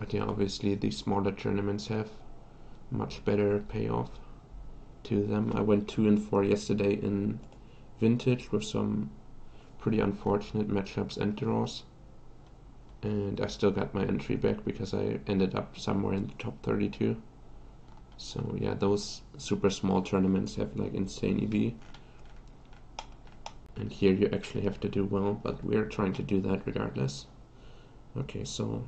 But yeah, obviously these smaller tournaments have much better payoff to them. I went 2-4 yesterday in Vintage with some pretty unfortunate matchups and draws. And I still got my entry back because I ended up somewhere in the top 32. So yeah, those super small tournaments have like insane EV. And here you actually have to do well, but we're trying to do that regardless. Okay, so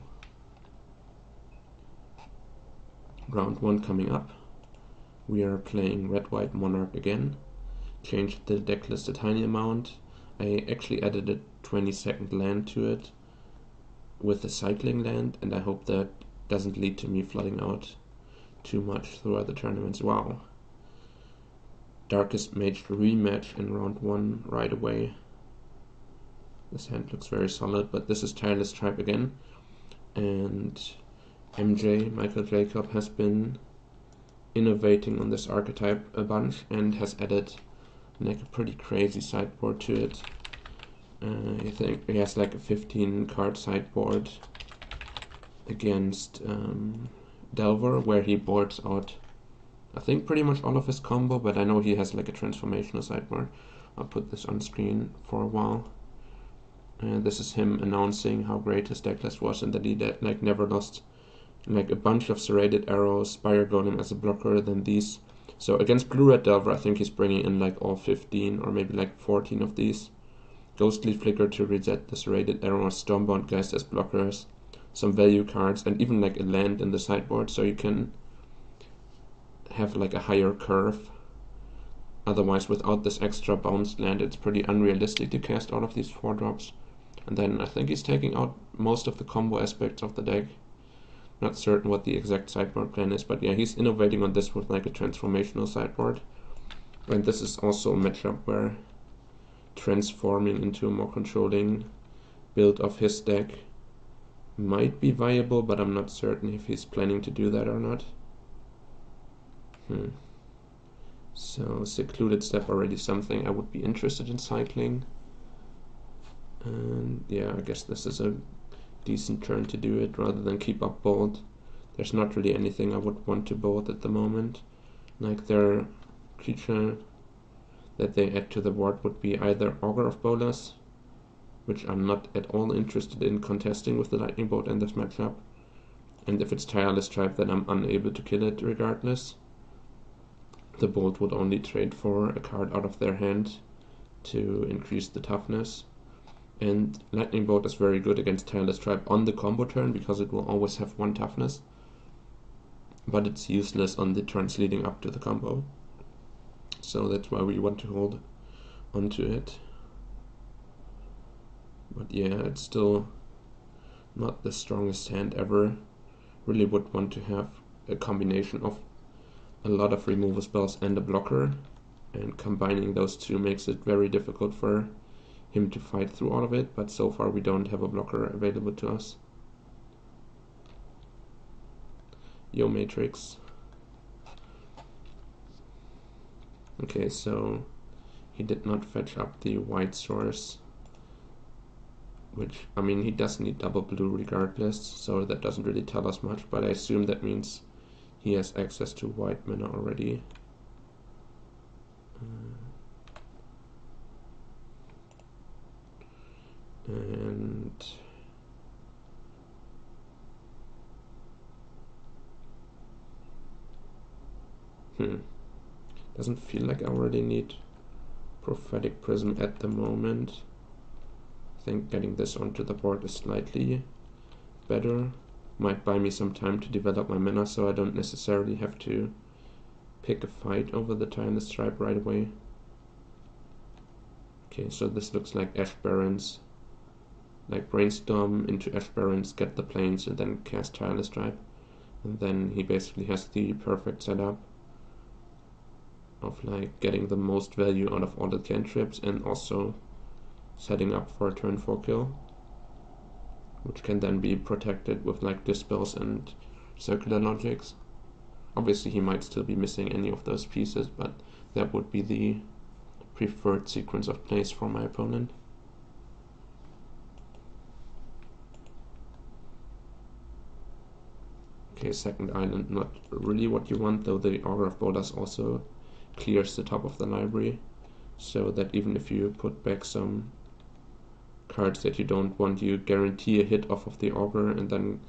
round 1 coming up. We are playing red-white Monarch again. Changed the deck list a tiny amount. I actually added a 20-second land to it with a cycling land, and I hope that doesn't lead to me flooding out too much throughout the tournaments. Wow. Darkest Mage rematch in round 1 right away. This hand looks very solid, but this is Tireless Tribe again. And MJ, Michael Jacob, has been innovating on this archetype a bunch and has added like a pretty crazy sideboard to it. I think he has like a 15 card sideboard against Delver, where he boards out I think pretty much all of his combo, but I know he has like a transformational sideboard. I'll put this on screen for a while. This is him announcing how great his deck list was and that he like never lost like a bunch of Serrated Arrows, Spire Golem as a blocker, then these. So against Blue-Red Delver, I think he's bringing in like all 15 or maybe like 14 of these. Ghostly Flicker to reset the Serrated Arrows, Stormbound Geist as blockers, some value cards, and even like a land in the sideboard, so you can have like a higher curve. Otherwise, without this extra bounced land, it's pretty unrealistic to cast all of these 4-drops. And then I think he's taking out most of the combo aspects of the deck. Not certain what the exact sideboard plan is, but yeah, he's innovating on this with like a transformational sideboard. And this is also a matchup where transforming into a more controlling build of his deck might be viable, but I'm not certain if he's planning to do that or not. So Secluded Step already something I would be interested in cycling. And yeah, I guess this is a decent turn to do it rather than keep up Bolt. There's not really anything I would want to Bolt at the moment. Like their creature that they add to the board would be either Augur of Bolas, which I'm not at all interested in contesting with the Lightning Bolt in this matchup. And if it's Tireless Tribe, then I'm unable to kill it regardless. The Bolt would only trade for a card out of their hand to increase the toughness. And Lightning Bolt is very good against Tireless Tribe on the combo turn because it will always have 1 toughness. But it's useless on the turns leading up to the combo. So that's why we want to hold onto it. But yeah, it's still not the strongest hand ever. Really would want to have a combination of a lot of removal spells and a blocker, and combining those two makes it very difficult for him to fight through all of it, but so far we don't have a blocker available to us. Yo Matrix. Okay, so he did not fetch up the white source, which, I mean, he does need double blue regardless, so that doesn't really tell us much, but I assume that means he has access to white mana already. And doesn't feel like I already need Prophetic Prism at the moment. I think getting this onto the board is slightly better. Might buy me some time to develop my mana, so I don't necessarily have to pick a fight over the Tireless Tribe right away. Okay, so this looks like Ash Barrens. Like Brainstorm into Ash Barrens, get the planes, and then cast Tireless Tribe. And then he basically has the perfect setup of like getting the most value out of all the cantrips and also setting up for a turn 4 kill, which can then be protected with like Dispels and Circular Logics. Obviously he might still be missing any of those pieces, but that would be the preferred sequence of plays for my opponent. Okay, second island, not really what you want, though the Augur of Bolas also clears the top of the library, so that even if you put back some cards that you don't want, you guarantee a hit off of the Augur and then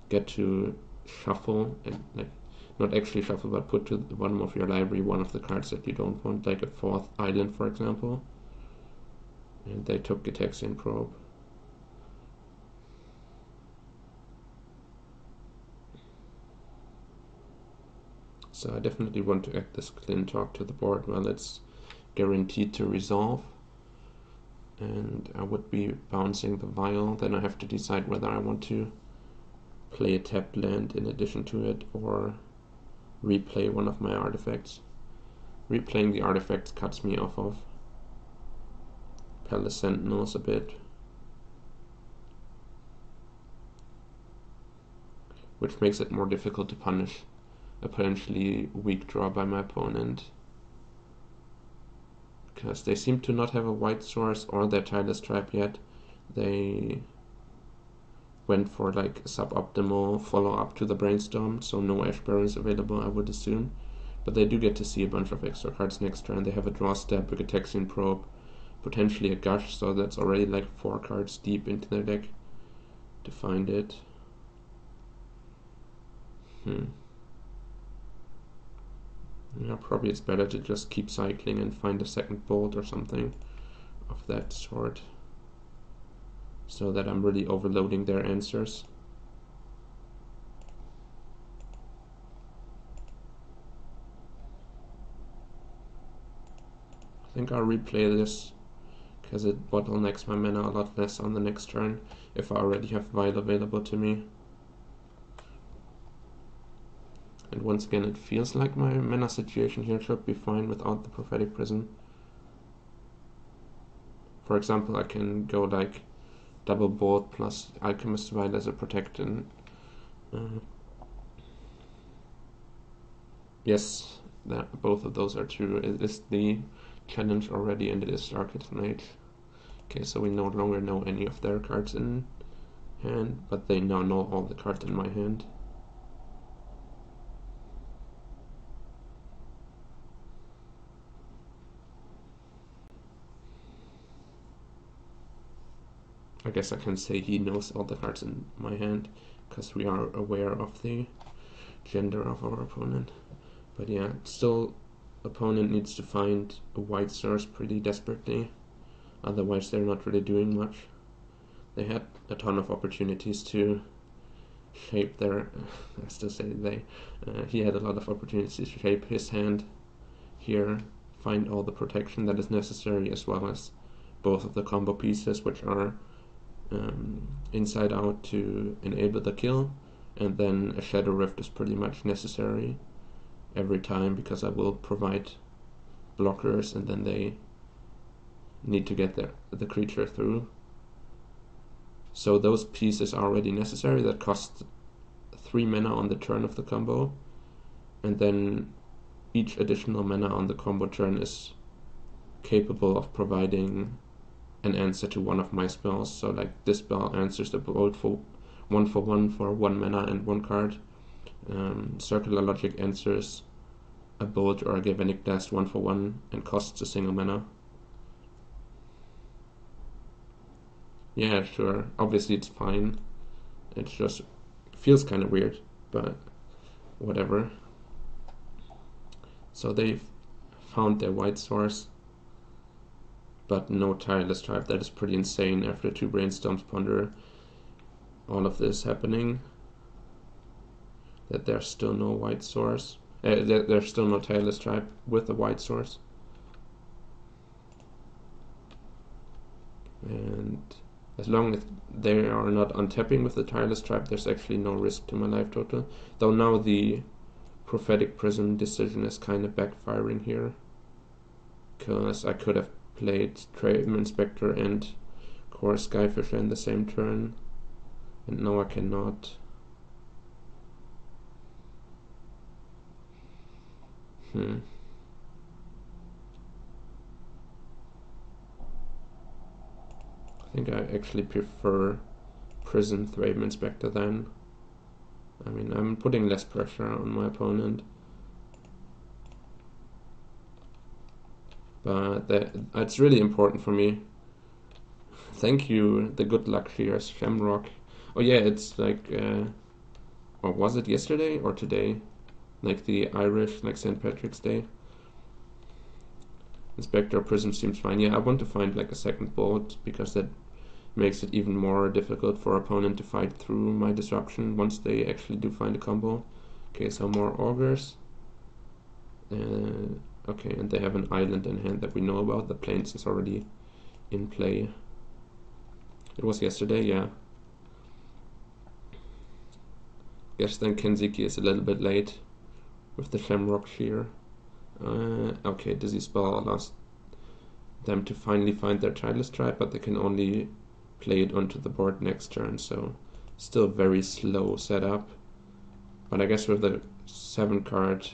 get to shuffle, and like not actually shuffle, but put to the bottom of your library one of the cards that you don't want, like a fourth island, for example. And they took Gitaxian Probe. So I definitely want to add this Clintalk to the board while it's guaranteed to resolve. And I would be bouncing the Vial, then I have to decide whether I want to play a tapped land in addition to it or replay one of my artifacts. Replaying the artifacts cuts me off of Palace Sentinels a bit, which makes it more difficult to punish a potentially weak draw by my opponent, because they seem to not have a white source or their Tireless Tribe yet. They went for like a suboptimal follow-up to the Brainstorm, so no Ash Barrens available, I would assume. But they do get to see a bunch of extra cards next turn. They have a Draw Step, a Gitaxian Probe, potentially a Gush, so that's already like 4 cards deep into their deck to find it. Yeah, probably it's better to just keep cycling and find a second bolt or something of that sort, so that I'm really overloading their answers. I think I'll replay this, because it bottlenecks my mana a lot less on the next turn if I already have Vial available to me. And once again, it feels like my mana situation here should be fine without the Prophetic Prism. For example, I can go like double bolt plus Alchemist Vial as a protect, and yes, both of those are true. It is the challenge already, and it is Darkest Mage. Okay, so we no longer know any of their cards in hand, but they now know all the cards in my hand. I guess I can say he knows all the cards in my hand, because we are aware of the gender of our opponent. But yeah, still, opponent needs to find a white source pretty desperately, otherwise they're not really doing much. They had a ton of opportunities to shape their, I still say they, he had a lot of opportunities to shape his hand here, find all the protection that is necessary, as well as both of the combo pieces, which are inside out to enable the kill, and then a Shadow Rift is pretty much necessary every time, because I will provide blockers and then they need to get the creature through. So those pieces are already necessary. That cost 3 mana on the turn of the combo, and then each additional mana on the combo turn is capable of providing an answer to one of my spells. So like this spell answers the bolt for 1 for 1 mana and 1 card. Circular Logic answers a bolt or a Galvanic Blast 1 for 1 and costs a single mana. Yeah, sure. Obviously it's fine. It just feels kind of weird, but whatever. So they've found their white source, but no Tireless Tribe. That is pretty insane after 2 Brainstorms Ponder. All of this happening, that there's still no white source. There's still no Tireless Tribe with a white source. And as long as they are not untapping with the Tireless Tribe, there's actually no risk to my life total. Though now the Prophetic Prism decision is kind of backfiring here, because I could have played Trade Inspector and Core Skyfisher in the same turn, and now I cannot. I think I actually prefer Prison Thraben Inspector then. I mean, I'm putting less pressure on my opponent. But it's really important for me. Thank you, the good luck here, Shamrock. Oh yeah, it's like, or was it yesterday or today? Like the Irish, like St. Patrick's Day. Inspector Prism seems fine. Yeah, I want to find like a second bolt because that makes it even more difficult for opponent to fight through my disruption once they actually do find a combo. Okay, so more augurs. Okay, and they have an island in hand that we know about. The plains is already in play. It was yesterday, yeah. Guess then Kenziki is a little bit late with the Shamrock Shear. Okay, Dizzy Spell allows them to finally find their Childless Tribe, but they can only play it onto the board next turn, so still very slow setup. But I guess with the 7-card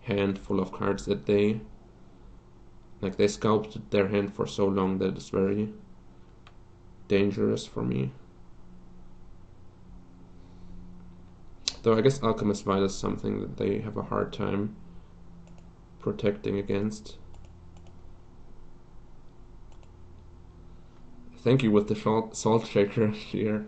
hand full of cards that they sculpted their hand for so long that it's very dangerous for me. Though I guess Alchemist Vial is something that they have a hard time protecting against. Thank you with the Salt Shaker here.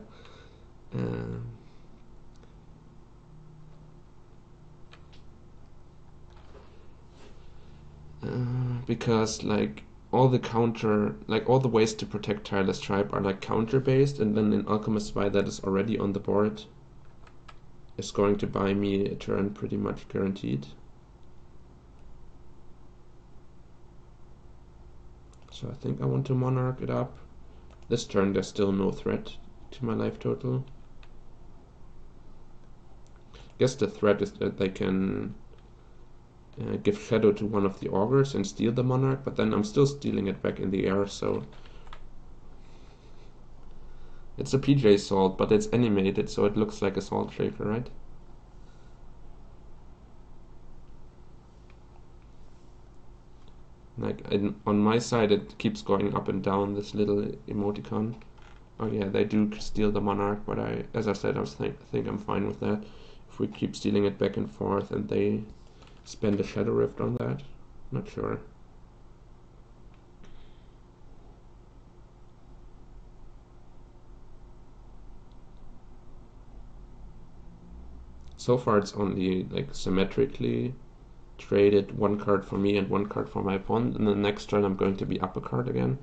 Because like all the ways to protect Tireless Tribe are like counter based, and then in Alchemist Vial that is already on the board is going to buy me a turn pretty much guaranteed. So I think I want to Monarch it up. This turn there's still no threat to my life total. Guess the threat is that they can give Shadow to one of the augurs and steal the Monarch, but then I'm still stealing it back in the air, so it's a PJ Salt, but it's animated, so it looks like a Salt Shaker, right? Like on my side it keeps going up and down, this little emoticon. Oh yeah, they do steal the Monarch, but as I said, I think I'm fine with that. If we keep stealing it back and forth and they spend a Shadow Rift on that, not sure. So far it's only like symmetrically traded 1 card for me and 1 card for my opponent, and the next turn I'm going to be up a card again.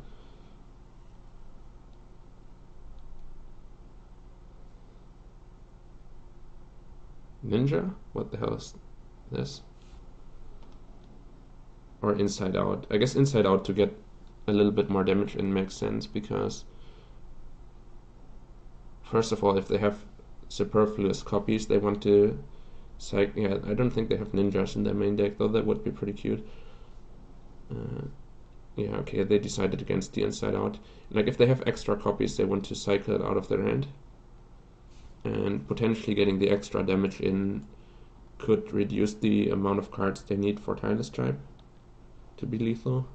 Ninja? What the hell is this? Or Inside Out. I guess Inside Out to get a little bit more damage in makes sense, because first of all, if they have superfluous copies, they want to yeah, I don't think they have ninjas in their main deck, though that would be pretty cute. Yeah, okay, they decided against the Inside Out. Like, if they have extra copies, they want to cycle it out of their hand. And potentially getting the extra damage in could reduce the amount of cards they need for Tireless Tribe to be lethal.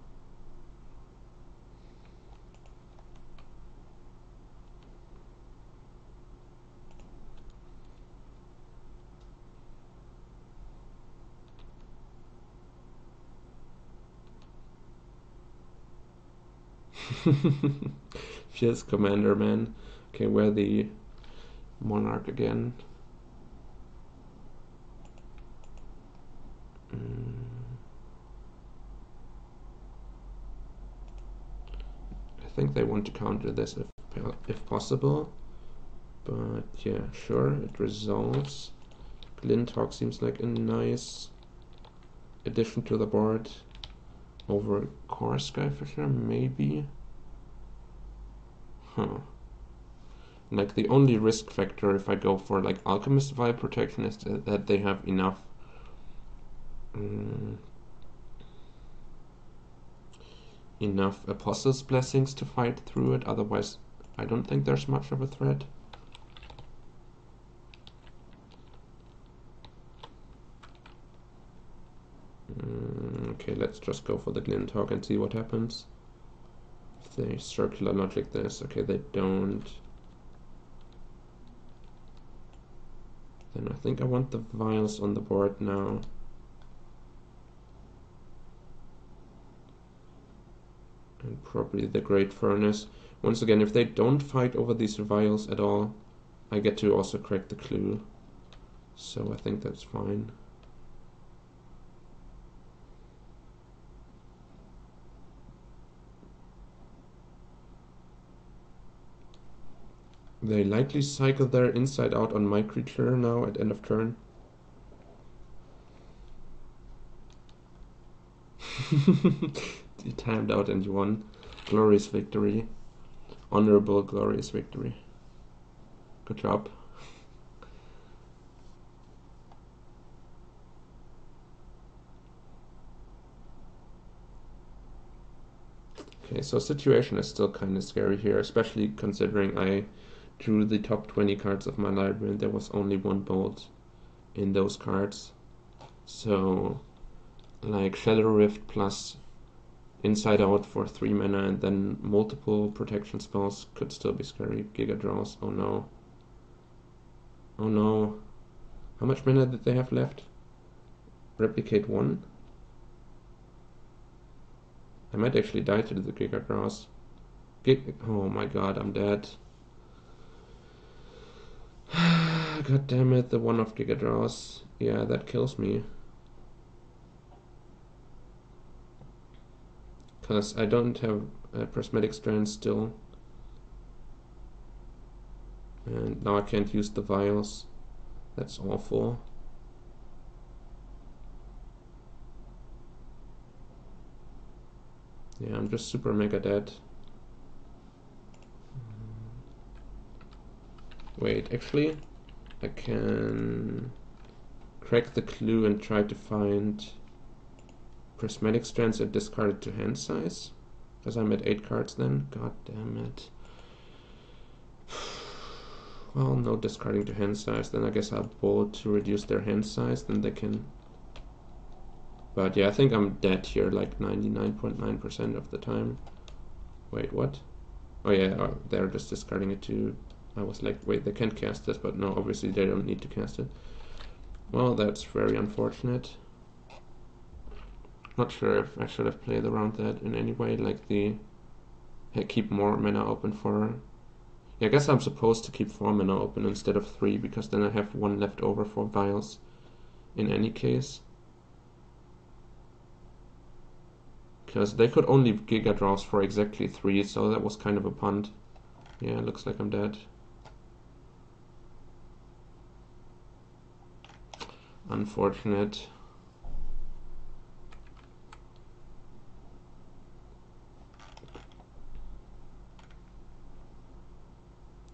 Fierce Commander, man. Okay, we're the Monarch again. I think they want to counter this if possible. But yeah, sure, it resolves. Glinthawk seems like a nice addition to the board over Core Skyfisher, maybe? Huh. Like, the only risk factor if I go for like Alchemist Vial protection is that they have enough enough Apostles' Blessings to fight through it, otherwise I don't think there's much of a threat. Okay, let's just go for the Glinthawk and see what happens. If they circular logic this, okay, they don't. Then I think I want the vials on the board now. And probably the Great Furnace. Once again, if they don't fight over these vials at all, I get to also crack the clue. So I think that's fine. They likely cycle their inside out on my creature now at end of turn. You timed out and you won. Glorious victory. Honorable, glorious victory. Good job. Okay, so situation is still kind of scary here, especially considering I drew the top 20 cards of my library and there was only one bolt in those cards. So, like Shadow Rift plus Inside Out for 3 mana and then multiple protection spells could still be scary. Giga Draws, oh no. Oh no. How much mana did they have left? Replicate 1? I might actually die to the Giga Draws. Oh my god, I'm dead. God damn it, the one of Giga Draws. Yeah, that kills me. Because I don't have a Prismatic Strand still. And now I can't use the vials. That's awful. Yeah, I'm just super mega dead. Wait, actually, I can crack the clue and try to find Prismatic Strands and discard it to hand size. Because I'm at 8 cards then. God damn it. Well, no discarding to hand size. Then I guess I'll bolt to reduce their hand size. Then they can... But yeah, I think I'm dead here like 99.9% of the time. Wait, what? Oh yeah, they're just discarding it to... I was like, wait, they can't cast this, but no, obviously they don't need to cast it. Well, that's very unfortunate. Not sure if I should have played around that in any way, like the... keep more mana open for... Yeah, I guess I'm supposed to keep 4 mana open instead of 3, because then I have 1 left over for vials in any case. Because they could only Giga Draws for exactly 3, so that was kind of a punt. Yeah, looks like I'm dead. Unfortunate.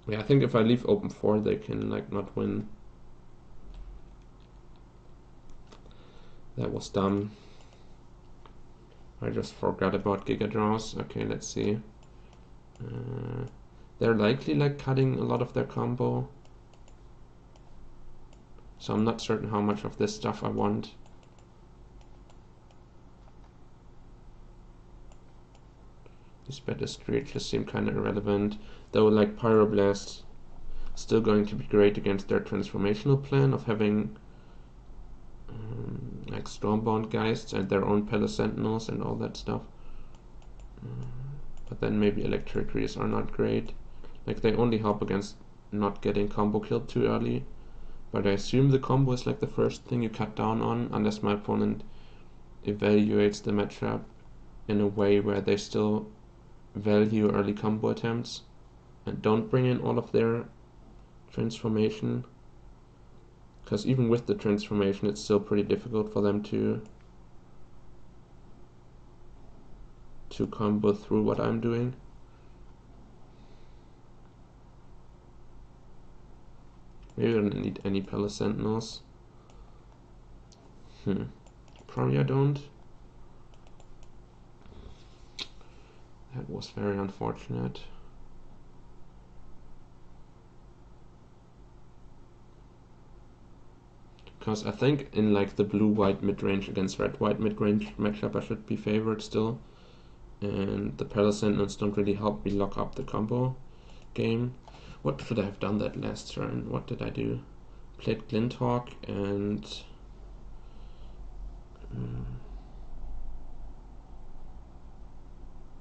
Yeah, I think if I leave open 4, they can like not win. That was dumb. I just forgot about Giga Draws. Okay, let's see. They're likely like cutting a lot of their combo. So I'm not certain how much of this stuff I want. These Betis creatures seem kind of irrelevant. Though like Pyroblast still going to be great against their transformational plan of having like Stormbound Geists and their own Palace Sentinels and all that stuff. But then maybe Electricities are not great. Like they only help against not getting combo killed too early. But I assume the combo is like the first thing you cut down on, unless my opponent evaluates the matchup in a way where they still value early combo attempts and don't bring in all of their transformation. Because even with the transformation, it's still pretty difficult for them to combo through what I'm doing. Maybe I don't need any Palace Sentinels. Probably I don't. That was very unfortunate. Because I think in like the blue-white mid-range against red-white mid-range matchup I should be favored still. And the Palace Sentinels don't really help me lock up the combo game. What should I have done that last turn? What did I do? played Glinthawk and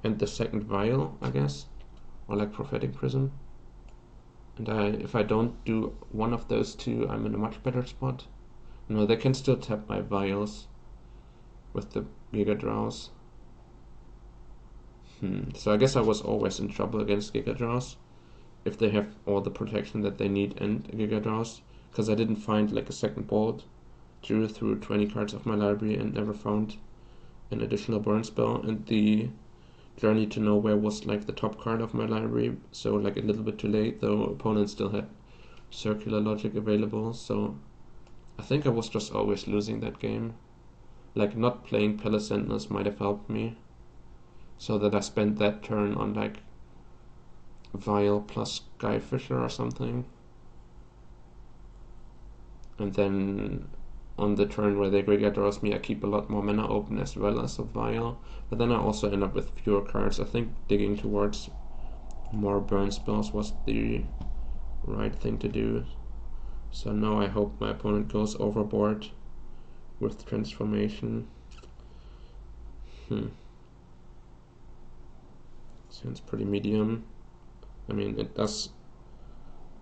the second Vial, I guess, or like Prophetic Prism. And if I don't do one of those two, I'm in a much better spot. No, they can still tap my Vials with the Giga Draws. So I guess I was always in trouble against Giga Draws if they have all the protection that they need and Giga Draws, because I didn't find like a second bolt. Drew through 20 cards of my library and never found an additional burn spell, and the Journey to Nowhere was like the top card of my library, so like a little bit too late, though opponents still had Circular Logic available, so I think I was just always losing that game. Like not playing Palace Sentinels might have helped me, so that I spent that turn on like Vial plus Skyfisher or something. And then on the turn where they Giga draws me, I keep a lot more mana open as well as a Vial. But then I also end up with fewer cards. I think digging towards more burn spells was the right thing to do. So now I hope my opponent goes overboard with Transformation. Sounds pretty medium. I mean, it does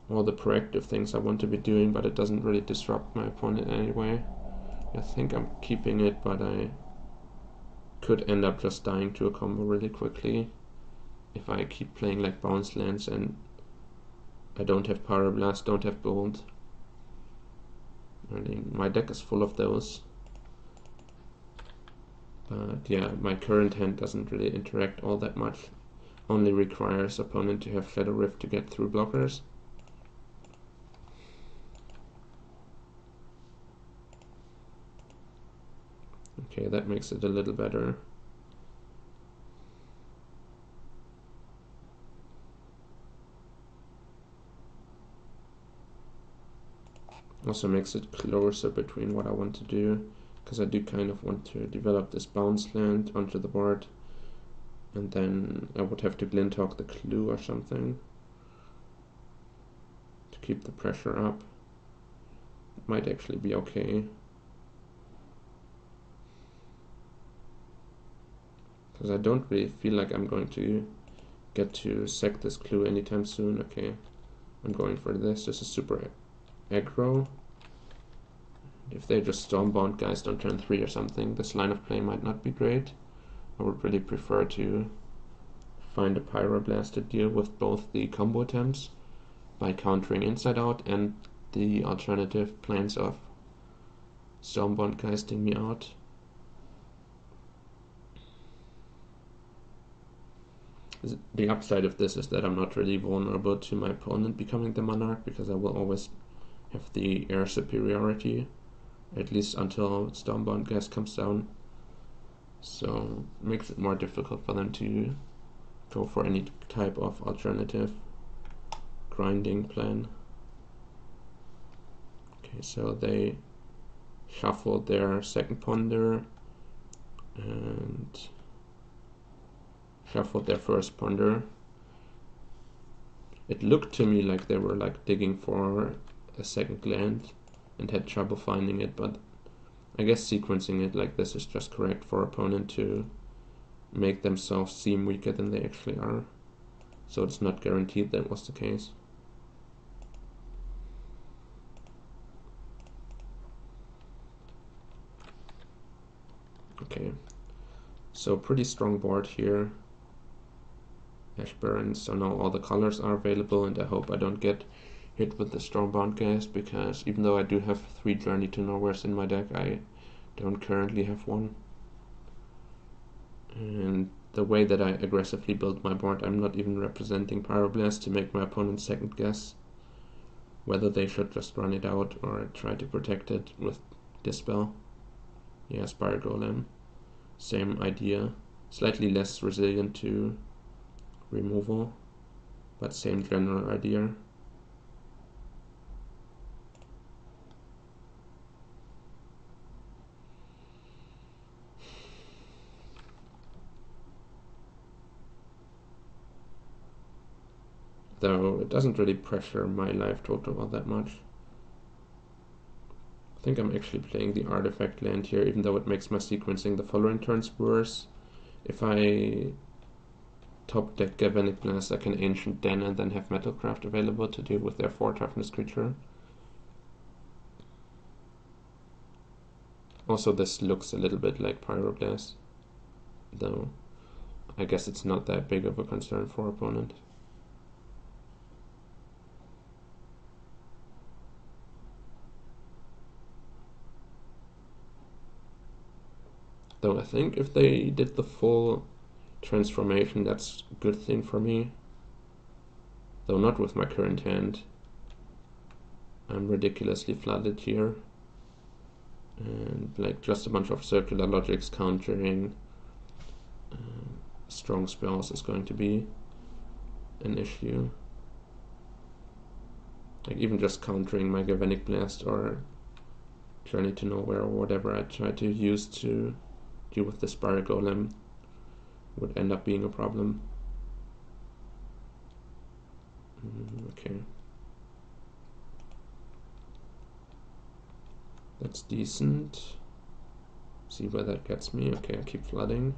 all the proactive things I want to be doing, but it doesn't really disrupt my opponent anyway. I think I'm keeping it, but I could end up just dying to a combo really quickly if I keep playing like bounce lands and I don't have Pyroblast, don't have Gold. I mean, my deck is full of those. But yeah, my current hand doesn't really interact all that much. Only requires opponent to have Shadow Rift to get through blockers. Okay, that makes it a little better. Also makes it closer between what I want to do, because I do kind of want to develop this bounce land onto the board, and then I would have to Glinthawk the Clue or something to keep the pressure up. It might actually be okay, because I don't really feel like I'm going to get to sack this Clue anytime soon. Okay, I'm going for this. This is super aggro. If they're just Stormbound guys on turn 3 or something, this line of play might not be great. I would really prefer to find a Pyroblast to deal with both the combo attempts by countering Inside Out and the alternative plans of Stormbound casting me out. The upside of this is that I'm not really vulnerable to my opponent becoming the Monarch, because I will always have the air superiority, at least until Stormbound Gas comes down. So it makes it more difficult for them to go for any type of alternative grinding plan. Okay, so they shuffled their second Ponder and shuffled their first Ponder. It looked to me like they were like digging for a second land and had trouble finding it, but I guess sequencing it like this is just correct for opponent to make themselves seem weaker than they actually are. So it's not guaranteed that was the case. Okay, so pretty strong board here. Ash Barrens, so now all the colors are available, and I hope I don't get hit with the Stormbound Gas, because even though I do have 3 Journey to Nowheres in my deck, I don't currently have one. And the way that I aggressively build my board, I'm not even representing Pyroblast to make my opponent second guess whether they should just run it out or try to protect it with Dispel. Yeah, Spire Golem. Same idea. Slightly less resilient to removal, but same general idea. Though it doesn't really pressure my life total all that much. think I'm actually playing the artifact land here, even though it makes my sequencing the following turns worse. If I top deck Galvanic Blast, I can Ancient Den and then have Metalcraft available to deal with their 4 toughness creature. Also, this looks a little bit like Pyroblast, though I guess it's not that big of a concern for opponent. Though I think if they did the full transformation, that's a good thing for me. Though not with my current hand. I'm ridiculously flooded here. And like just a bunch of circular logics countering strong spells is going to be an issue. Like even just countering my Galvanic Blast or Journey to Nowhere or whatever I try to use to deal with the Spiral Golem would end up being a problem. Okay. That's decent. See where that gets me. Okay, I keep flooding.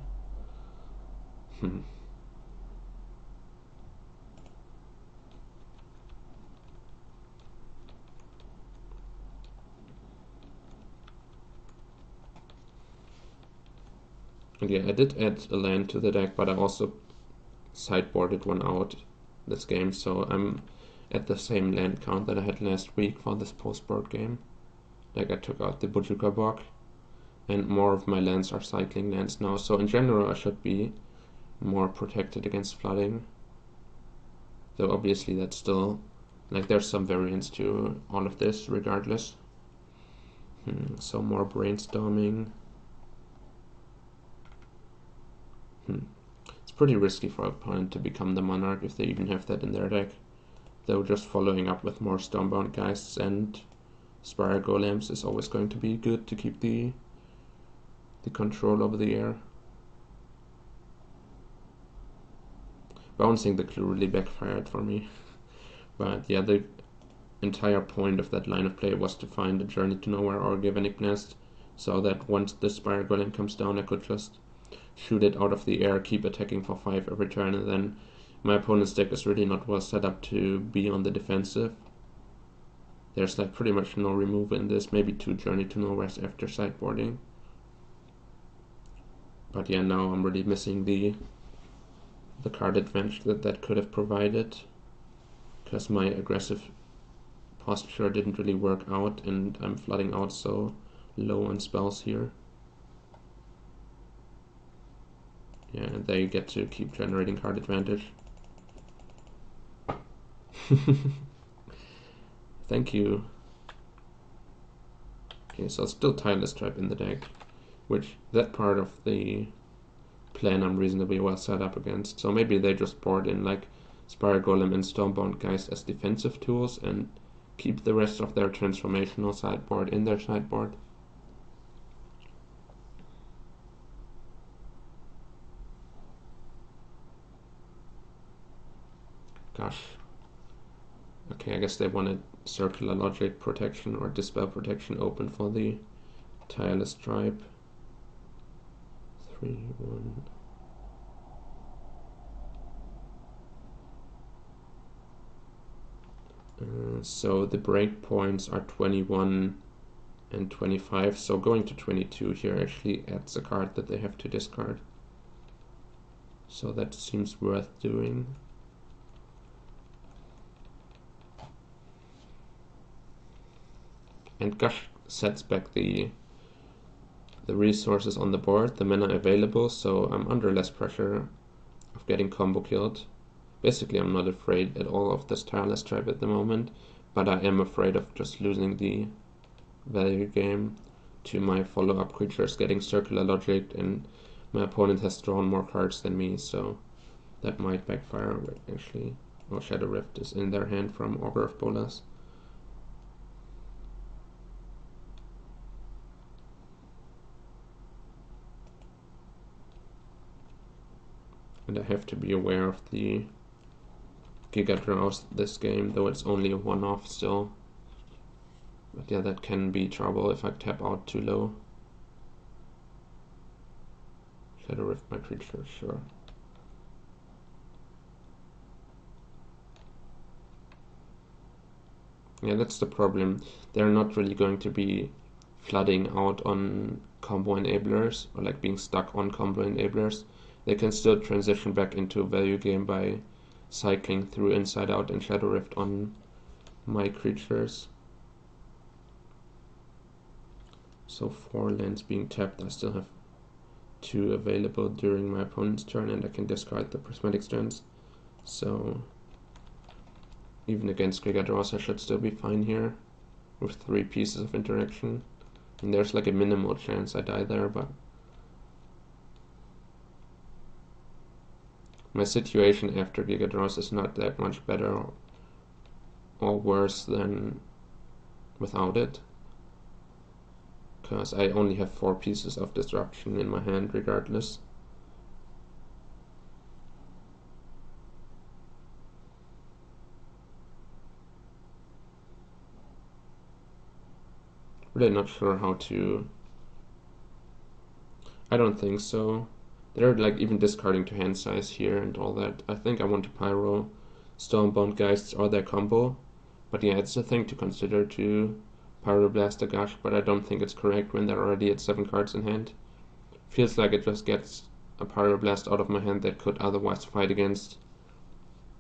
Okay, I did add a land to the deck, but I also sideboarded one out this game, so I'm at the same land count that I had last week for this post-board game. Like I took out the Bojuka Bog, and more of my lands are cycling lands now, so in general I should be more protected against flooding. Though obviously that's still, like there's some variance to all of this regardless. So more brainstorming. It's pretty risky for an opponent to become the Monarch if they even have that in their deck. Though just following up with more Stormbound Geists and Spiral Golems is always going to be good to keep the control over the air. Bouncing the clue really backfired for me. But yeah, the entire point of that line of play was to find a Journey to Nowhere or Galvanic Blast, so that once the Spiral Golem comes down I could just shoot it out of the air, keep attacking for 5 every turn, and then my opponent's deck is really not well set up to be on the defensive. There's like pretty much no removal in this, maybe 2 Journey to Nowheres after sideboarding. But yeah, now I'm really missing the card advantage that could have provided, because my aggressive posture didn't really work out and I'm flooding out so low on spells here. Yeah, they get to keep generating card advantage. Thank you. Okay, so still Tireless Trap in the deck, which that part of the plan I'm reasonably well set up against. So maybe they just board in like Spiral Golem and Stormbound Geist as defensive tools and keep the rest of their transformational sideboard in their sideboard. Gosh. Okay, I guess they wanted Circular Logic protection or Dispel protection open for the Tireless Tribe. 3-1. So the breakpoints are 21 and 25, so going to 22 here actually adds a card that they have to discard. So that seems worth doing. And Gush sets back the resources on the board, the mana available, so I'm under less pressure of getting combo killed. Basically, I'm not afraid at all of this Tireless Tribe at the moment, but I am afraid of just losing the value game to my follow-up creatures getting Circular Logic, and my opponent has drawn more cards than me, so that might backfire actually. Oh, Shadow Rift is in their hand from Augur of Bolas. And I have to be aware of the Giga Draws this game, though it's only a one-off still. But yeah, that can be trouble if I tap out too low. Shadow Rift my creature, sure. Yeah, that's the problem. They're not really going to be flooding out on combo enablers or like being stuck on combo enablers. They can still transition back into a value game by cycling through Inside Out and Shadow Rift on my creatures. So 4 lands being tapped, I still have 2 available during my opponent's turn, and I can discard the Prismatic Strands. So even against Gigadros, I should still be fine here with 3 pieces of interaction. And there's like a minimal chance I die there, but my situation after Gigadros is not that much better or worse than without it, because I only have 4 pieces of disruption in my hand regardless. Really not sure how to... I don't think so. They're like even discarding to hand size here and all that. I think I want to Pyro Stormbound Geists or their combo. But yeah, it's a thing to consider to Pyroblast a Gush, but I don't think it's correct when they're already at 7 cards in hand. Feels like it just gets a Pyroblast out of my hand that could otherwise fight against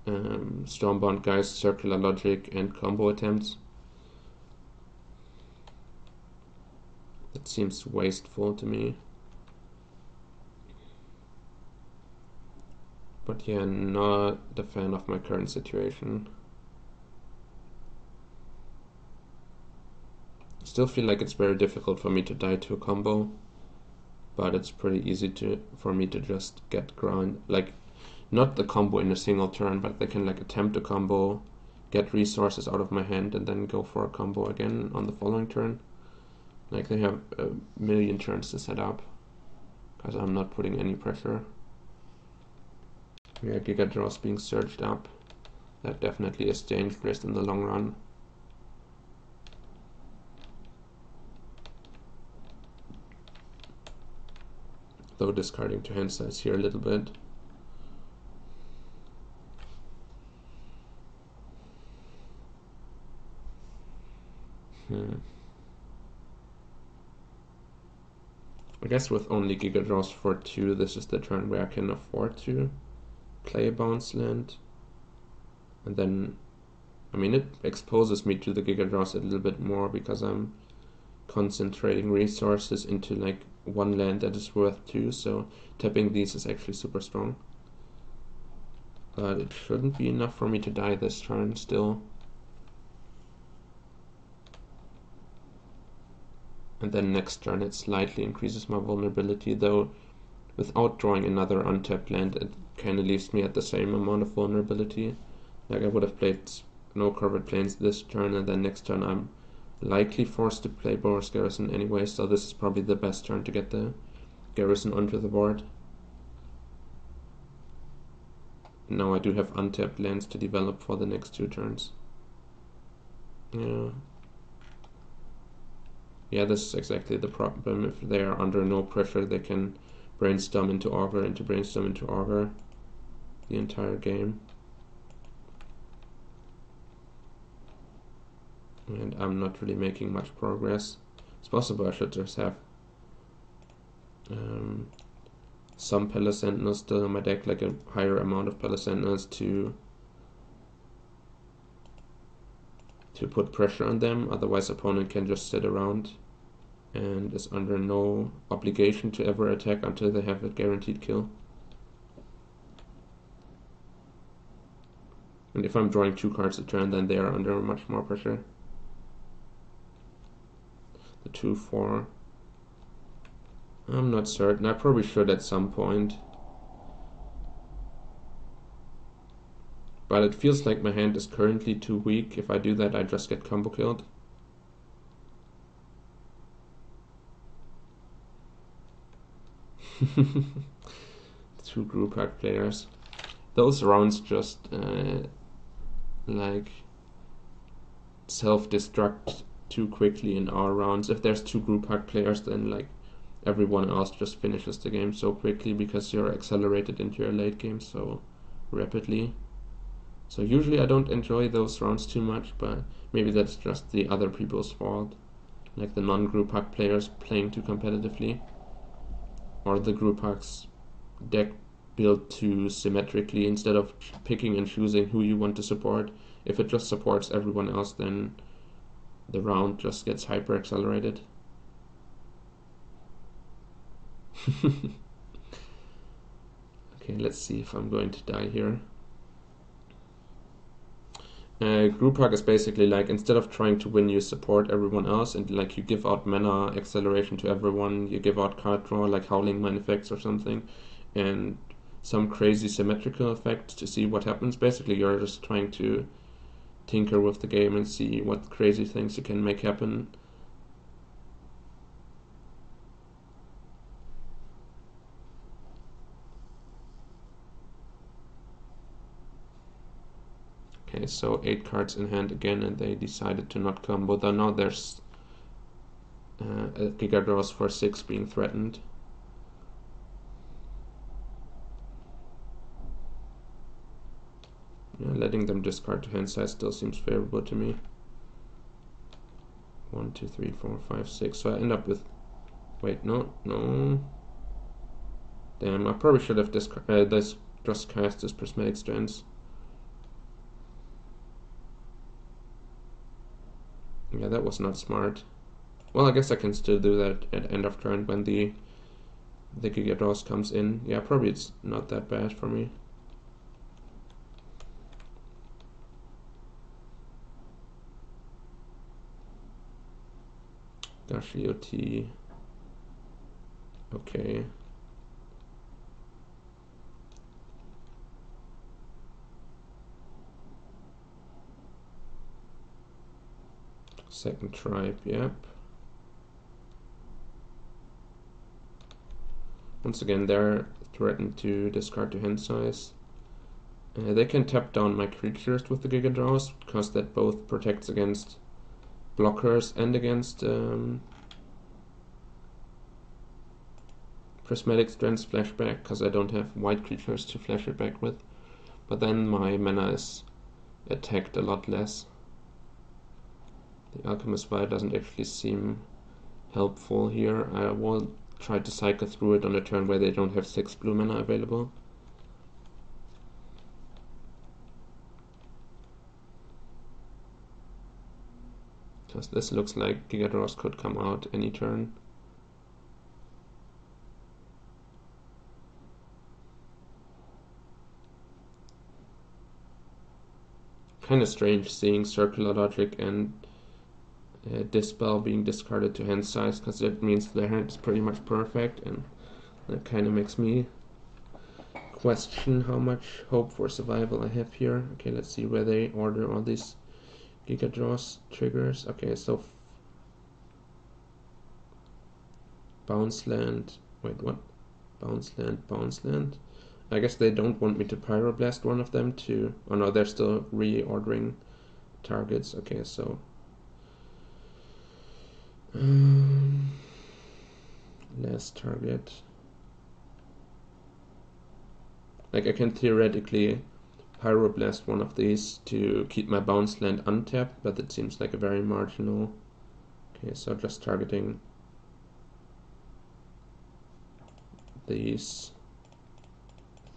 Stormbound Geist, Circular Logic, and combo attempts. That seems wasteful to me. But yeah, not a fan of my current situation. Still feel like it's very difficult for me to die to a combo, but it's pretty easy for me to just get ground, like not the combo in a single turn, but they can like attempt a combo, get resources out of my hand, and then go for a combo again on the following turn. Like they have a million turns to set up, because I'm not putting any pressure. Yeah, Gigadros being surged up. That definitely is dangerous in the long run. Though discarding to hand size here a little bit. I guess with only Gigadros for 2, this is the turn where I can afford to play a bounce land. And then, I mean, it exposes me to the Gigadros a little bit more because I'm concentrating resources into like 1 land that is worth 2, so tapping these is actually super strong. But it shouldn't be enough for me to die this turn still. And then next turn it slightly increases my vulnerability, though without drawing another untapped land it kind of leaves me at the same amount of vulnerability. Like I would have played no covered planes this turn, and then next turn I'm likely forced to play Boros Garrison anyway, so this is probably the best turn to get the Garrison onto the board. Now I do have untapped lands to develop for the next 2 turns. Yeah, this is exactly the problem. If they are under no pressure, they can brainstorm into Augur, into brainstorm into Augur the entire game. And I'm not really making much progress. It's possible I should just have some Palace Sentinels still in my deck, like a higher amount of Palace Sentinels to put pressure on them. Otherwise opponent can just sit around and is under no obligation to ever attack until they have a guaranteed kill. And if I'm drawing 2 cards a turn, then they are under much more pressure. The 2/4. I'm not certain. I probably should at some point. But it feels like my hand is currently too weak. If I do that, I just get combo killed. Two group hack players. Those rounds just like self-destruct too quickly in our rounds. If there's two group hug players, then like everyone else just finishes the game so quickly because you're accelerated into your late game so rapidly. So usually I don't enjoy those rounds too much, but maybe that's just the other people's fault, like the non-group hug players playing too competitively, or the group hugs deck built too symmetrically instead of picking and choosing who you want to support. If it just supports everyone else, then the round just gets hyper accelerated. Okay, let's see if I'm going to die here. Group hug is basically like, instead of trying to win, you support everyone else, and like you give out mana acceleration to everyone, you give out card draw like Howling Mine effects or something, and some crazy symmetrical effects to see what happens. Basically you're just trying to tinker with the game and see what crazy things you can make happen. Okay, so 8 cards in hand again, and they decided to not combo, though now there's a Giga Draws for 6 being threatened. Yeah, letting them discard to hand size still seems favorable to me. 1, 2, 3, 4, 5, 6. So I end up with... Wait, no. Damn, I probably should have just cast this Prismatic Strands. Yeah, that was not smart. Well, I guess I can still do that at end of turn when the Giga Draws comes in. Yeah, probably it's not that bad for me. Gosh, EOT. Okay. Second tribe, yep. Once again, they're threatened to discard to hand size. They can tap down my creatures with the Giga Draws, because that both protects against blockers and against Prismatic Strands flashback, because I don't have white creatures to flash it back with. But then my mana is attacked a lot less. The Alchemist Vial doesn't actually seem helpful here. I will try to cycle through it on a turn where they don't have 6 blue mana available. Because this looks like Giga Draws could come out any turn. Kind of strange seeing Circular Logic and Dispel being discarded to hand size, because that means their hand is pretty much perfect, and that kind of makes me question how much hope for survival I have here. Okay, let's see where they order all these Giga Draws triggers. Okay, so bounce land. Wait, what? Bounce land. I guess they don't want me to Pyroblast one of them to... Oh no, they're still reordering targets. Okay, so... last target. Like, I can theoretically Pyroblast one of these to keep my bounce land untapped, but it seems like a very marginal... Okay, so just targeting these...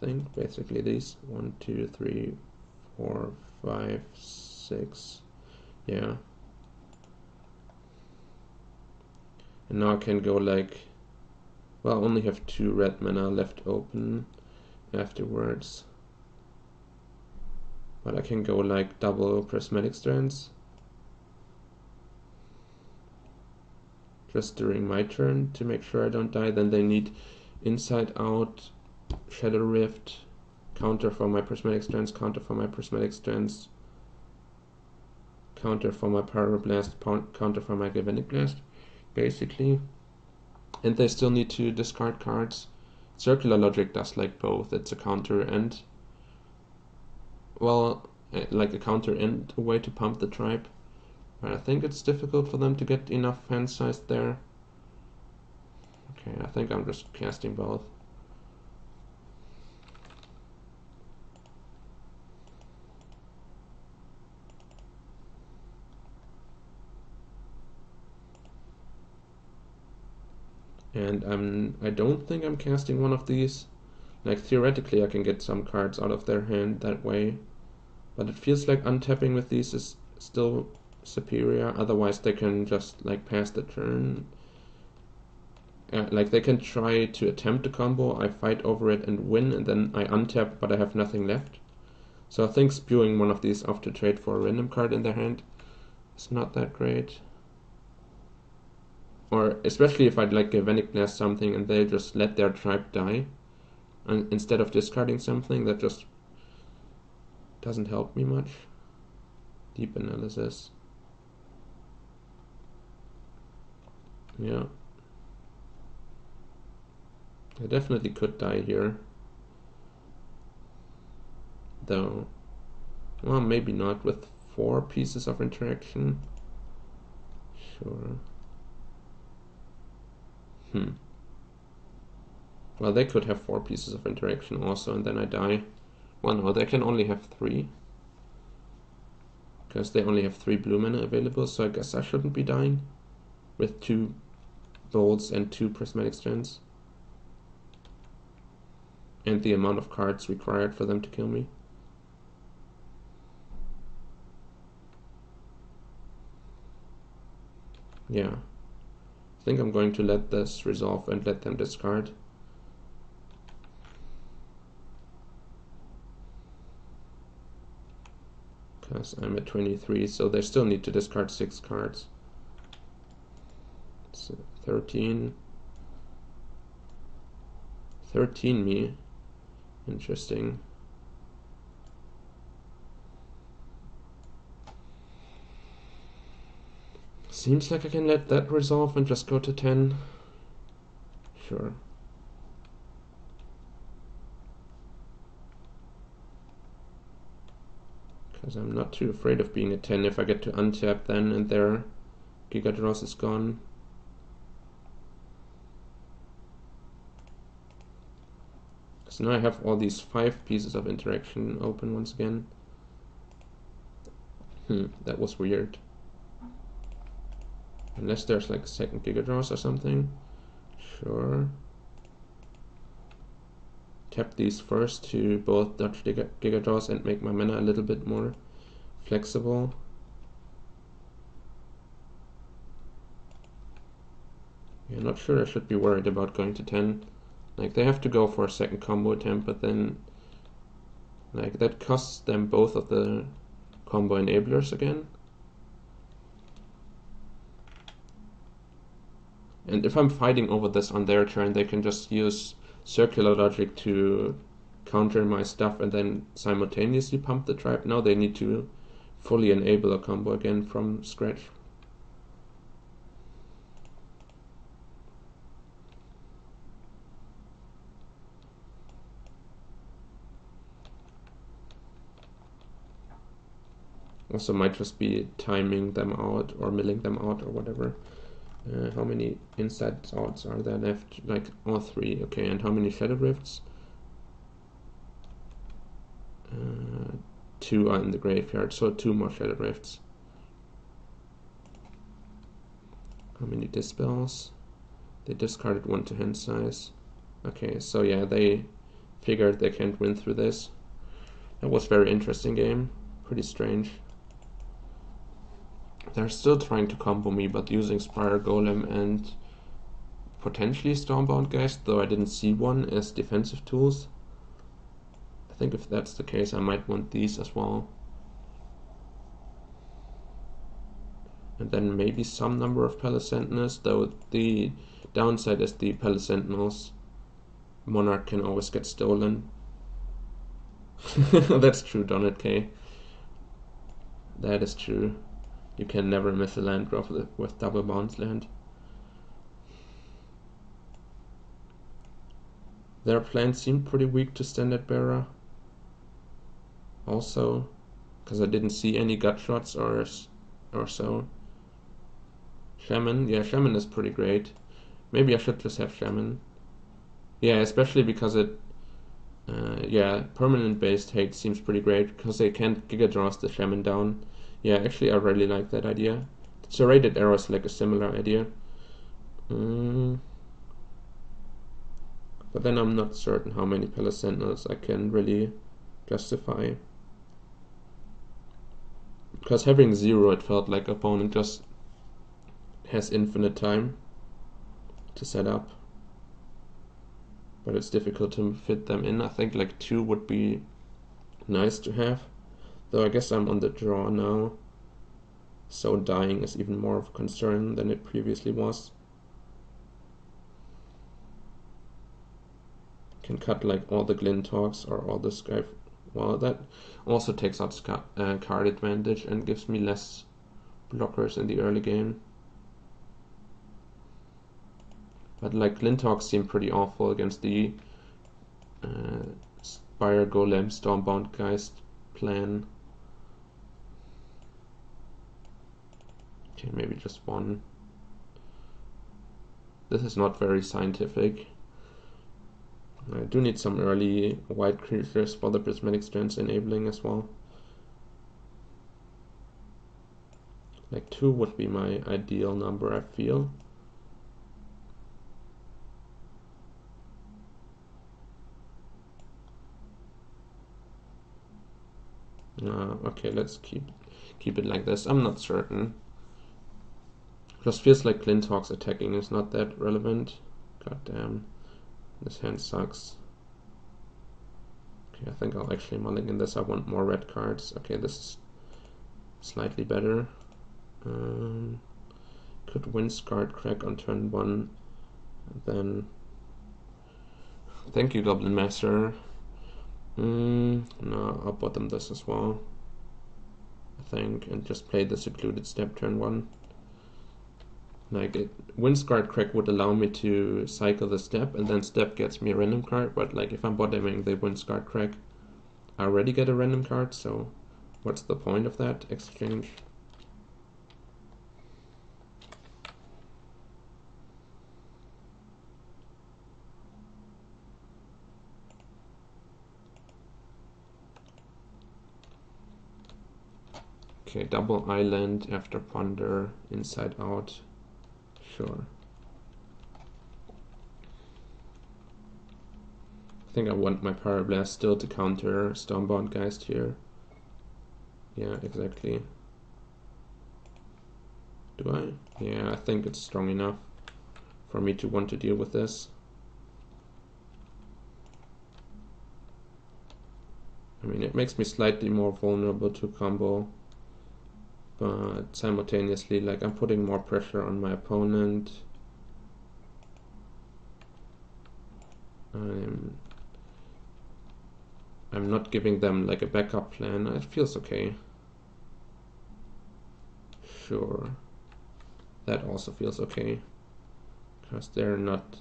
I think basically these 1, 2, 3, 4, 5, 6. Yeah. And now I can go like, well, I only have 2 red mana left open afterwards. But I can go like double Prismatic Strands just during my turn to make sure I don't die. Then they need Inside Out, Shadow Rift, counter for my Prismatic Strands, counter for my Prismatic Strands, counter for my Pyroblast, counter for my Galvanic Blast, basically. And they still need to discard cards. Circular Logic does like both. It's a counter and, well, like a counter and a way to pump the tribe. But I think it's difficult for them to get enough hand size there. Okay, I think I'm just casting both. And I don't think I'm casting one of these. Like, theoretically I can get some cards out of their hand that way, but it feels like untapping with these is still superior. Otherwise they can just like pass the turn. Like they can try to attempt a combo, I fight over it and win, and then I untap but I have nothing left. So I think spewing one of these off to trade for a random card in their hand is not that great. Or especially if I'd like Galvanic Blast something and they just let their tribe die, and instead of discarding something, that just doesn't help me much. Deep analysis. Yeah. I definitely could die here. Though, well, maybe not with 4 pieces of interaction. Sure. Well, they could have 4 pieces of interaction also, and then I die. Well, no, they can only have 3. Because they only have 3 blue mana available, so I guess I shouldn't be dying. With 2 bolts and 2 prismatic strands. And the amount of cards required for them to kill me. Yeah. I think I'm going to let this resolve and let them discard. Because I'm at 23, so they still need to discard 6 cards. So 13. 13 me. Interesting. Seems like I can let that resolve and just go to 10. Sure. Because I'm not too afraid of being at 10 if I get to untap then and their Giga Draws is gone. So now I have all these 5 pieces of interaction open once again. That was weird. Unless there's like second Giga Draws or something. Sure. Tap these first to both dodge Giga Draws and make my mana a little bit more flexible. Yeah, not sure I should be worried about going to 10. Like, they have to go for a second combo attempt, but then like that costs them both of the combo enablers again. And if I'm fighting over this on their turn, they can just use circular logic to counter my stuff and then simultaneously pump the tribe. Now they need to fully enable a combo again from scratch. Also might just be timing them out or milling them out or whatever. How many inside outs are there left? Like all 3. Okay, and how many Shadow Rifts? 2 are in the graveyard, so 2 more Shadow Rifts. How many Dispels? They discarded 1 to hand size. Okay, so yeah, they figured they can't win through this. That was a very interesting game. Pretty strange. They're still trying to combo me, but using Spire Golem and potentially Stormbound Geist, though I didn't see one, as defensive tools. I think if that's the case, I might want these as well. And then maybe some number of Palace Sentinels, though the downside is the Palace Sentinels Monarch can always get stolen. That's true, Donut K. That is true. You can never miss a land drop with double bounce land. Their plan seemed pretty weak to Standard Bearer. Also, because I didn't see any gut shots or or so. Shaman, yeah, Shaman is pretty great. Maybe I should just have Shaman. Yeah, especially because it, yeah, permanent based hate seems pretty great because they can't Giga Draws the Shaman down. Yeah, actually I really like that idea. Serrated Arrow is like a similar idea. But then I'm not certain how many Palace Sentinels I can really justify. Because having 0, it felt like opponent just has infinite time to set up. But it's difficult to fit them in. I think like 2 would be nice to have. Though I guess I'm on the draw now. So dying is even more of a concern than it previously was. Can cut like all the Glintalks or all the Sky. Well, that also takes out card advantage and gives me less blockers in the early game. But like Glintalks seem pretty awful against the Spire Golem Stormbound Geist plan. Okay, maybe just 1. This is not very scientific. I do need some early white creatures for the Prismatic Strands enabling as well. Like 2 would be my ideal number, I feel. Okay, let's keep it like this. I'm not certain. Just feels like Glintalk's attacking is not that relevant. God damn, this hand sucks. Okay, I think I'll actually mulligan this. I want more red cards. Okay, this is slightly better. Could Windscarred Crack on turn 1. Then thank you, Goblin Master. No, I'll bottom this as well, I think, and just play the Secluded Step turn 1. Like, Windscarred Crack would allow me to cycle the Step, and then Step gets me a random card, but like if I'm bottoming the Windscarred Crack, I already get a random card, so what's the point of that exchange? Okay, double Island after Ponder, Inside Out. Sure. I think I want my Pyroblast still to counter Stormbound Geist here. Yeah, exactly. Do I? Yeah, I think it's strong enough for me to want to deal with this. I mean, it makes me slightly more vulnerable to combo, but simultaneously, like, I'm putting more pressure on my opponent. I'm not giving them like a backup plan. It feels okay. Sure. That also feels okay, because they're not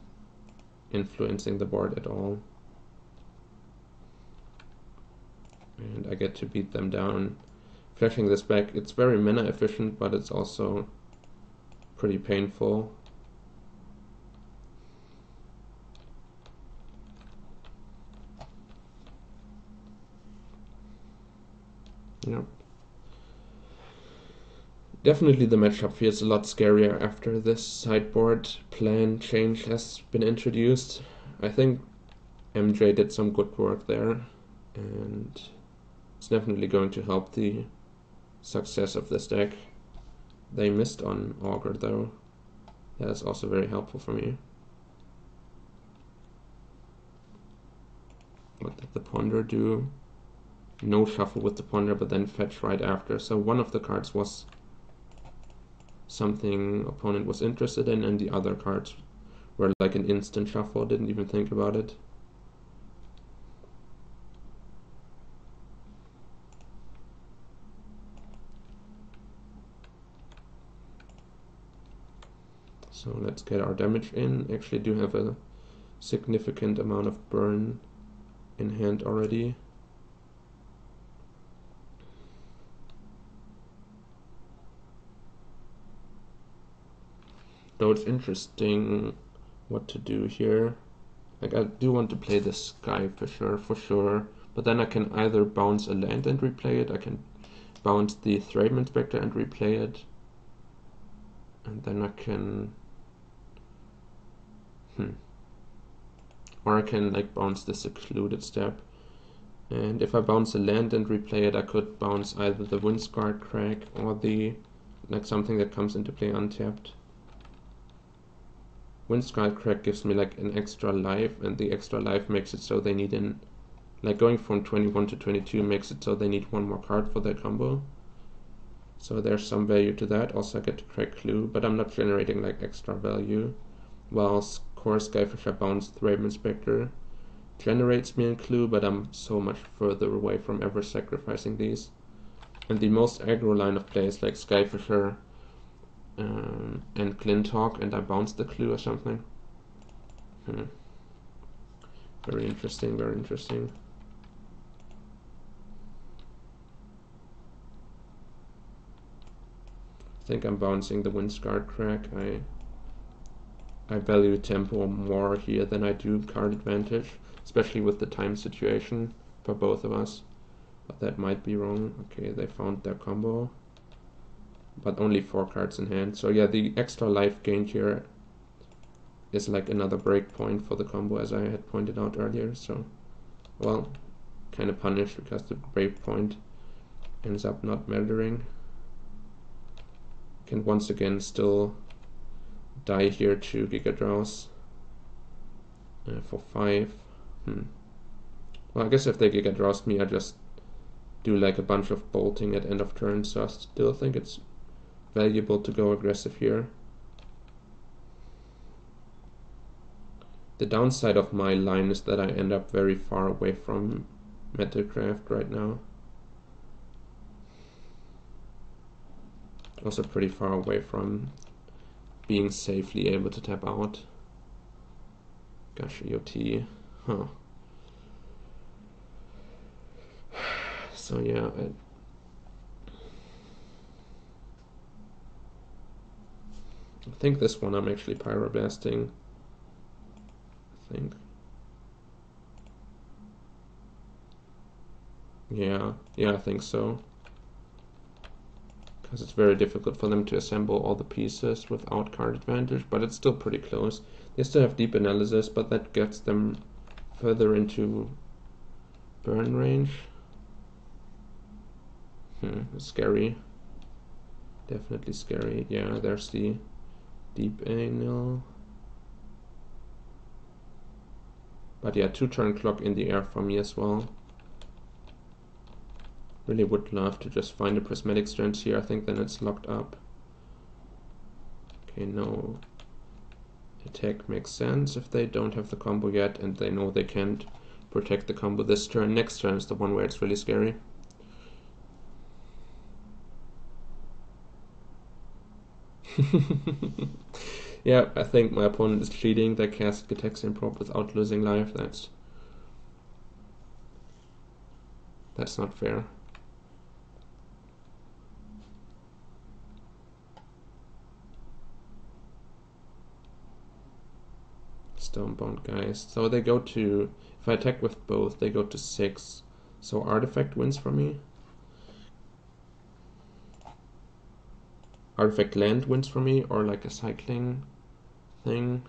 influencing the board at all. And I get to beat them down. Flashing this back, it's very mana efficient, but it's also pretty painful. Yep. Definitely the matchup feels a lot scarier after this sideboard plan change has been introduced. I think MJ did some good work there, and it's definitely going to help the success of this deck. They missed on Augur though. That is also very helpful for me. What did the Ponder do? No shuffle with the Ponder, but then fetch right after. So one of the cards was something opponent was interested in, and the other cards were like an instant shuffle, didn't even think about it. So let's get our damage in. Actually do have a significant amount of burn in hand already. Though it's interesting what to do here. Like, I do want to play this Sky Fisher for sure, but then I can either bounce a land and replay it, I can bounce the Thraben Inspector and replay it, and then I can... Or I can like bounce the Secluded Step. And if I bounce a land and replay it, I could bounce either the Windscarred Crag or the like something that comes into play untapped. Windscarred Crag gives me like an extra life, and the extra life makes it so they need an like going from 21 to 22 makes it so they need one more card for that combo. So there's some value to that. Also I get to Crag Clue, but I'm not generating like extra value. While Core Skyfisher bounce Thraben Inspector generates me a clue, but I'm so much further away from ever sacrificing these. And the most aggro line of play is like Skyfisher and Glinthawk, and I bounce the clue or something. Very interesting, very interesting. I think I'm bouncing the Windscarred Crag. I value tempo more here than I do card advantage, especially with the time situation for both of us. But that might be wrong. Okay, they found their combo, but only 4 cards in hand. So yeah, the extra life gained here is like another break point for the combo, as I had pointed out earlier. So, well, kind of punished because the break point ends up not mattering. Can once again still die here to Giga Draws for 5. Well, I guess if they Giga Draws me, I just do like a bunch of bolting at end of turn, so I still think it's valuable to go aggressive here. The downside of my line is that I end up very far away from Metalcraft right now. Also pretty far away from being safely able to tap out. Gosh, EOT. Huh. So yeah, I think this one I'm actually Pyroblasting. I think. Yeah, I think so. Because it's very difficult for them to assemble all the pieces without card advantage, but it's still pretty close. They still have deep analysis, but that gets them further into burn range. Scary. Definitely scary. Yeah, there's the deep anal. But yeah, 2 turn clock in the air for me as well. Really would love to just find a Prismatic Strands here. I think then it's locked up. Okay, no. Attack makes sense if they don't have the combo yet and they know they can't protect the combo this turn. Next turn is the one where it's really scary. Yeah, I think my opponent is cheating. They cast Gitaxian Probe without losing life. That's not fair. Stonebound guys. So they go to, if I attack with both, they go to 6. So Artifact wins for me. Artifact land wins for me, or like a cycling thing.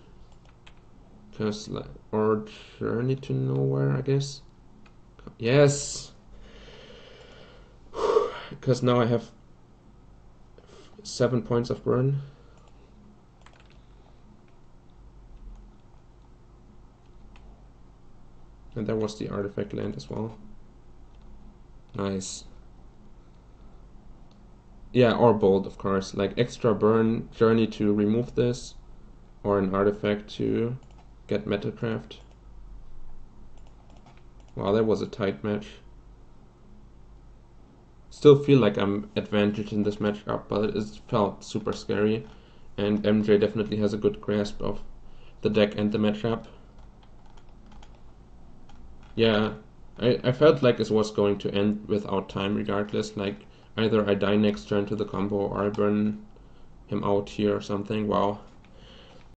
Or Journey to Nowhere, I guess. Yes! Because now I have 7 points of burn. And there was the artifact land as well. Nice. Yeah, or bold, of course. Like extra burn, Journey to remove this, or an artifact to get Metalcraft. Wow, that was a tight match. Still feel like I'm advantaged in this matchup, but it felt super scary. And MJ definitely has a good grasp of the deck and the matchup. Yeah, I felt like it was going to end without time regardless. Like, either I die next turn to the combo or I burn him out here or something. Wow.